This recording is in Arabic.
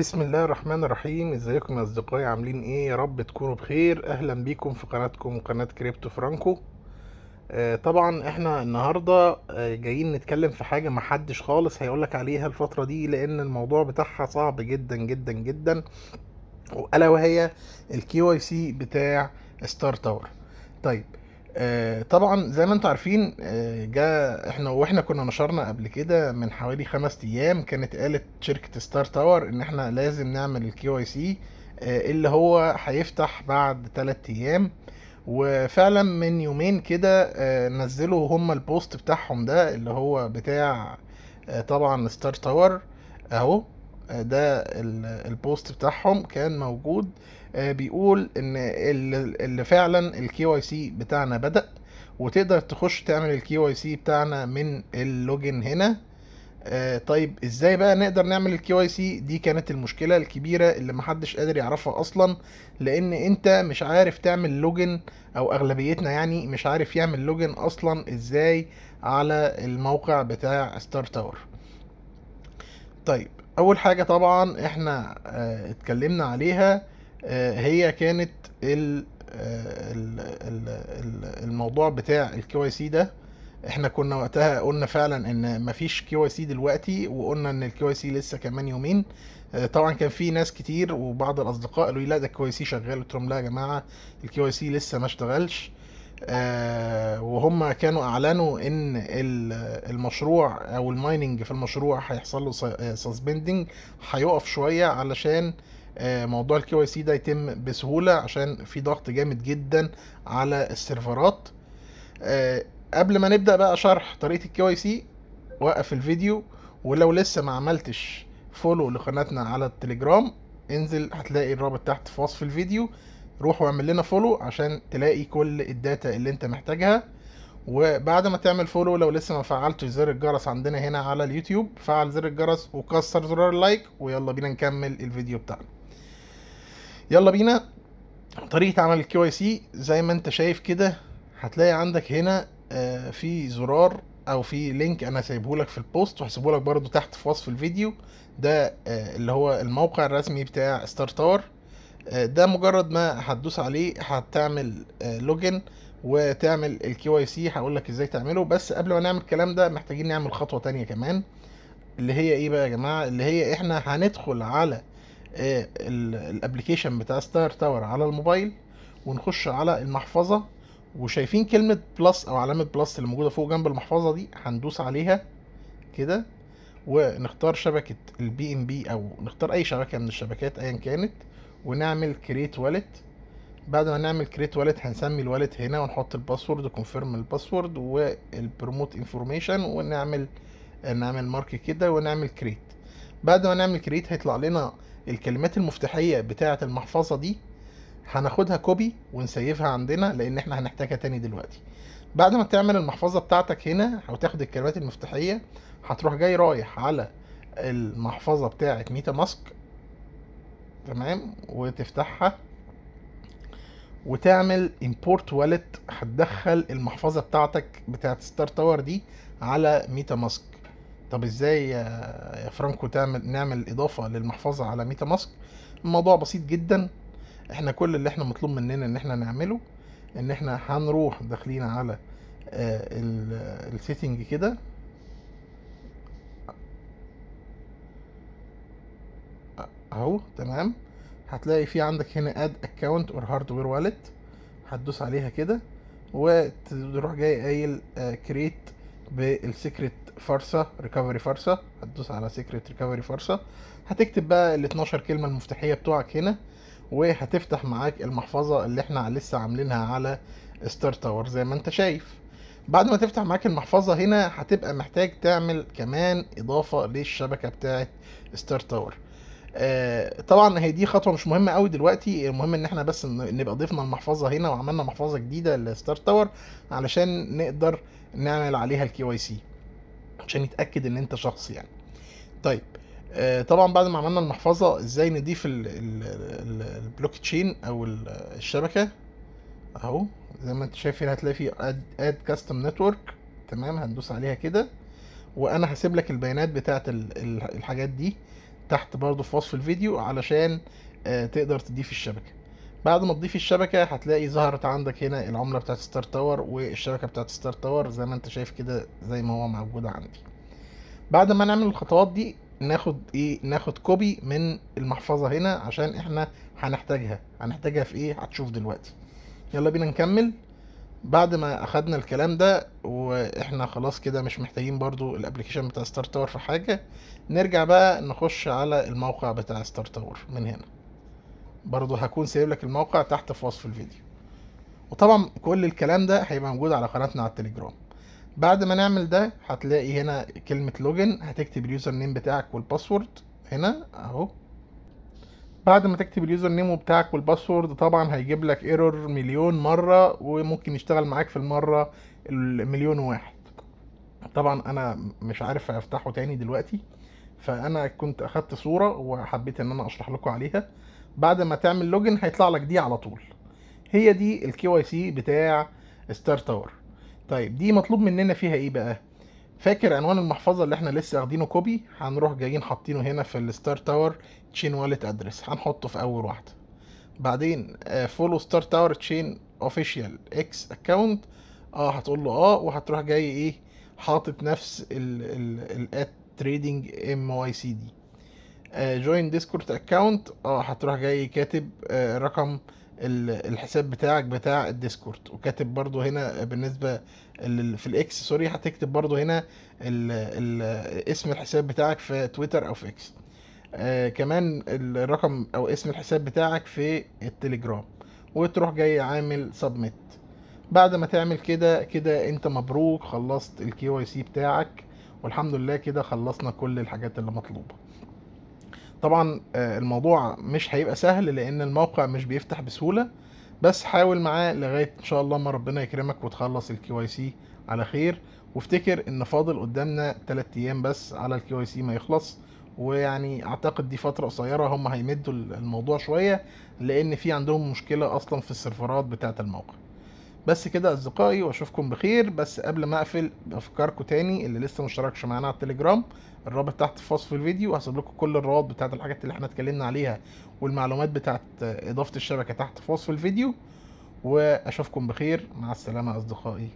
بسم الله الرحمن الرحيم. ازيكم يا اصدقائي؟ عاملين ايه؟ يا رب تكونوا بخير. اهلا بيكم في قناتكم قناة كريبتو فرانكو. طبعا احنا النهاردة جايين نتكلم في حاجة محدش خالص هيقولك عليها الفترة دي، لان الموضوع بتاعها صعب جدا جدا جدا، الا وهي الكي واي سي بتاع ستار تاور. طيب، طبعا زي ما انتم عارفين، احنا كنا نشرنا قبل كده من حوالي 5 ايام، كانت قالت شركة ستار تاور ان احنا لازم نعمل الكي واي سي اللي هو هيفتح بعد 3 ايام. وفعلا من يومين كده نزلوا هم البوست بتاعهم ده اللي هو بتاع طبعا ستار تاور اهو. ده البوست بتاعهم كان موجود، بيقول ان اللي فعلا الكي واي سي بتاعنا بدأ، وتقدر تخش تعمل الكي واي سي بتاعنا من اللوجن هنا. طيب ازاي بقى نقدر نعمل الكي واي سي؟ دي كانت المشكله الكبيره اللي محدش قادر يعرفها اصلا، لان انت مش عارف تعمل لوجن، او اغلبيتنا يعني مش عارف يعمل لوجن اصلا ازاي على الموقع بتاع ستار تاور. طيب، اول حاجه طبعا احنا اتكلمنا عليها هي كانت الموضوع بتاع الكي واي سي ده. احنا كنا وقتها قلنا فعلا ان مفيش كي واي سي دلوقتي، وقلنا ان الكي واي سي لسه كمان يومين. طبعا كان في ناس كتير وبعض الاصدقاء قالوا لي لا ده الكي واي سي شغال، قلت لهم لا يا جماعه، الكي واي سي لسه ما اشتغلش. وهم كانوا اعلنوا ان المشروع او المايننج في المشروع هيحصل له سسبندنج، هيقف شويه علشان موضوع الكي واي سي ده يتم بسهوله، عشان في ضغط جامد جدا على السيرفرات. قبل ما نبدا بقى شرح طريقه الكي واي سي، وقف الفيديو، ولو لسه ما عملتش فولو لقناتنا على التليجرام، انزل هتلاقي الرابط تحت في وصف الفيديو، روح واعمل لنا فولو عشان تلاقي كل الداتا اللي انت محتاجها. وبعد ما تعمل فولو، لو لسه ما فعلتش زر الجرس عندنا هنا على اليوتيوب، فعل زر الجرس وكسر زرار اللايك، ويلا بينا نكمل الفيديو بتاعنا. يلا بينا. طريقة عمل الكي واي سي زي ما انت شايف كده، هتلاقي عندك هنا في زرار او في لينك انا سايبه لك في البوست، وهسيبه لك برضو تحت في وصف الفيديو. ده اللي هو الموقع الرسمي بتاع ستار تاور. ده مجرد ما هتدوس عليه هتعمل لوجن وتعمل الكي واي سي. هقول لك ازاي تعمله، بس قبل ما نعمل الكلام ده محتاجين نعمل خطوة تانية كمان، اللي هي ايه بقى يا جماعة؟ اللي هي احنا هندخل على الابليكيشن بتاع ستار تاور على الموبايل، ونخش على المحفظة، وشايفين كلمة بلس او علامة بلس اللي موجودة فوق جنب المحفظة دي، هندوس عليها كده، ونختار شبكة البي ام بي او نختار اي شبكة من الشبكات ايا كانت، ونعمل كريت والت. بعد ما نعمل كريت والت هنسمي الوالت هنا ونحط الباسورد وكونفيرم الباسورد والبروموت انفورميشن، نعمل مارك كده ونعمل كريت. بعد ما نعمل كريت هيطلع لنا الكلمات المفتاحية بتاعة المحفظة دي، هناخدها كوبي ونسيفها عندنا لان احنا هنحتاجها تاني دلوقتي. بعد ما تعمل المحفظة بتاعتك هنا او تاخد الكلمات المفتاحية، هتروح جاي رايح على المحفظة بتاعة ميتا ماسك، تمام، وتفتحها وتعمل import wallet. هتدخل المحفظة بتاعتك بتاعت ستار تاور دي على ميتا ماسك. طب ازاي يا فرانكو نعمل اضافة للمحفظة على ميتا ماسك؟ الموضوع بسيط جدا. احنا كل اللي احنا مطلوب مننا ان احنا نعمله، ان احنا هنروح داخلين على السيتنج كده اهو، تمام. هتلاقي في عندك هنا اد اكونت اور هاردوير والت، هتدوس عليها كده وتروح جاي قايل كريت بالسيكريت فرصة ريكفري فرصة. هتدوس على سيكريت ريكفري فرصة، هتكتب بقى ال 12 كلمة المفتاحية بتوعك هنا، وهتفتح معاك المحفظة اللي احنا لسه عاملينها على ستار تاور زي ما انت شايف. بعد ما تفتح معاك المحفظة هنا، هتبقى محتاج تعمل كمان اضافة للشبكة بتاعت ستار تاور. طبعا هي دي خطوه مش مهمه قوي دلوقتي، المهم ان احنا بس نبقى ضفنا المحفظه هنا وعملنا محفظه جديده لستار تاور علشان نقدر نعمل عليها الكي واي سي، عشان يتاكد ان انت شخص يعني. طيب، طبعا بعد ما عملنا المحفظه، ازاي نضيف البلوك تشين او الشبكه؟ اهو زي ما انت شايف هنا هتلاقي في اد كاستم نتورك، تمام. هندوس عليها كده، وانا هسيب لك البيانات بتاعت الحاجات دي. تحت برضو في وصف الفيديو علشان تقدر تضيف الشبكة. بعد ما تضيف الشبكة هتلاقي ظهرت عندك هنا العملة بتاعت ستار تاور والشبكة بتاعت ستار تاور زي ما انت شايف كده زي ما هو موجود عندي. بعد ما نعمل الخطوات دي ناخد كوبي من المحفظة هنا عشان احنا هنحتاجها في ايه هتشوف دلوقتي. يلا بينا نكمل. بعد ما اخدنا الكلام ده واحنا خلاص كده مش محتاجين برضو الابليكيشن بتاع ستار تاور في حاجة، نرجع بقى نخش على الموقع بتاع ستار تاور من هنا. برضو هكون سايب لك الموقع تحت في وصف الفيديو، وطبعا كل الكلام ده هيبقى موجود على قناتنا على التليجرام. بعد ما نعمل ده هتلاقي هنا كلمة لوجن، هتكتب اليوزر نيم بتاعك والباسورد هنا اهو. بعد ما تكتب اليوزر نيم بتاعك والباسورد طبعا هيجيب لك ايرور مليون مرة، وممكن يشتغل معاك في المرة المليون واحد. طبعا انا مش عارف افتحه تاني دلوقتي، فانا كنت اخدت صورة وحبيت ان انا اشرح لكم عليها. بعد ما تعمل لوجن هيطلع لك دي على طول، هي دي الكي واي سي بتاع ستار تاور. طيب دي مطلوب مننا فيها ايه بقى؟ فاكر عنوان المحفظه اللي احنا لسه واخدينه كوبي؟ هنروح جايين حاطينه هنا في الستار تاور تشين والت ادرس، هنحطه في اول واحده. بعدين فولو ستار تاور تشين اوفيشال اكس اكونت، هتقول له وهتروح جاي ايه حاطط نفس الات تريدنج ام واي سي دي. جوين ديسكورد اكونت، هتروح جاي كاتب رقم الحساب بتاعك بتاع الديسكورد، وكاتب برضو هنا بالنسبة في الاكس سوري هتكتب برضو هنا اسم الحساب بتاعك في تويتر او في اكس. كمان الرقم او اسم الحساب بتاعك في التليجرام، وتروح جاي عامل سبميت. بعد ما تعمل كده انت مبروك خلصت الكي واي سي بتاعك، والحمد لله كده خلصنا كل الحاجات اللي مطلوبة. طبعا الموضوع مش هيبقى سهل لان الموقع مش بيفتح بسهولة، بس حاول معاه لغاية ان شاء الله ما ربنا يكرمك وتخلص الكي واي سي على خير. وافتكر ان فاضل قدامنا 3 ايام بس على الكي واي سي ما يخلص، ويعني اعتقد دي فترة قصيرة، هم هيمدوا الموضوع شوية لان في عندهم مشكلة اصلا في السيرفرات بتاعة الموقع. بس كده اصدقائي واشوفكم بخير. بس قبل ما اقفل بفكركم تاني اللي لسه مشتركش معانا على التليجرام، الرابط تحت في وصف الفيديو، هسيب لكم كل الروابط بتاعت الحاجات اللي احنا اتكلمنا عليها والمعلومات بتاعت اضافة الشبكة تحت في وصف الفيديو. واشوفكم بخير، مع السلامة اصدقائي.